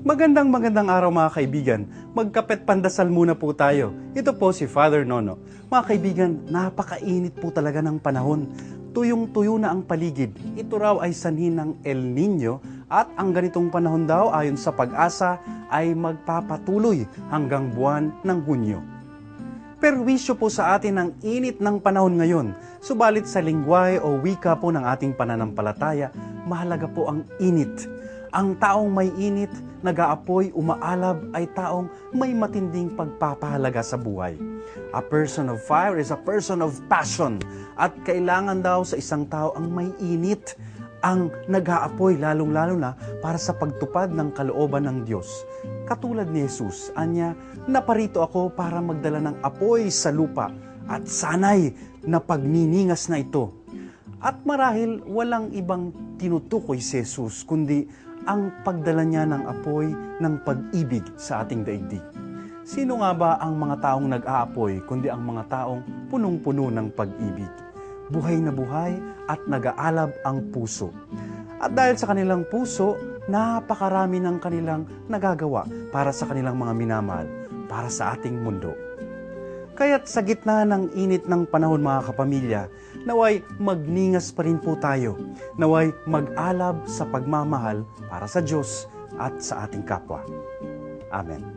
Magandang araw mga kaibigan. Magkapet pandasal muna po tayo. Ito po si Father Nono. Mga kaibigan, napakainit po talaga ng panahon. Tuyong-tuyo na ang paligid. Ito raw ay sanhi ng El Nino at ang ganitong panahon daw ayon sa Pag-asa ay magpapatuloy hanggang buwan ng Hunyo. Perwisyo po sa atin ang init ng panahon ngayon. Subalit sa lingwahe o wika po ng ating pananampalataya, mahalaga po ang init. Ang taong may init, nag-aapoy, umaalab ay taong may matinding pagpapahalaga sa buhay. A person of fire is a person of passion. At kailangan daw sa isang tao ang may init, ang nag-aapoy lalong-lalo na para sa pagtupad ng kalooban ng Diyos. Katulad ni Jesus, anya, naparito ako para magdala ng apoy sa lupa at sanay na pagniningas na ito. At marahil walang ibang tinutukoy si Jesus, kundi ang pagdala niya ng apoy ng pag-ibig sa ating daigdig. Sino nga ba ang mga taong nag-aapoy, kundi ang mga taong punong-puno ng pag-ibig? Buhay na buhay at nag-aalab ang puso. At dahil sa kanilang puso, napakarami ng kanilang nagagawa para sa kanilang mga minamahal, para sa ating mundo. Kaya't sa gitna ng init ng panahon mga kapamilya, naway magningas pa rin po tayo. Naway mag-alab sa pagmamahal para sa Diyos at sa ating kapwa. Amen.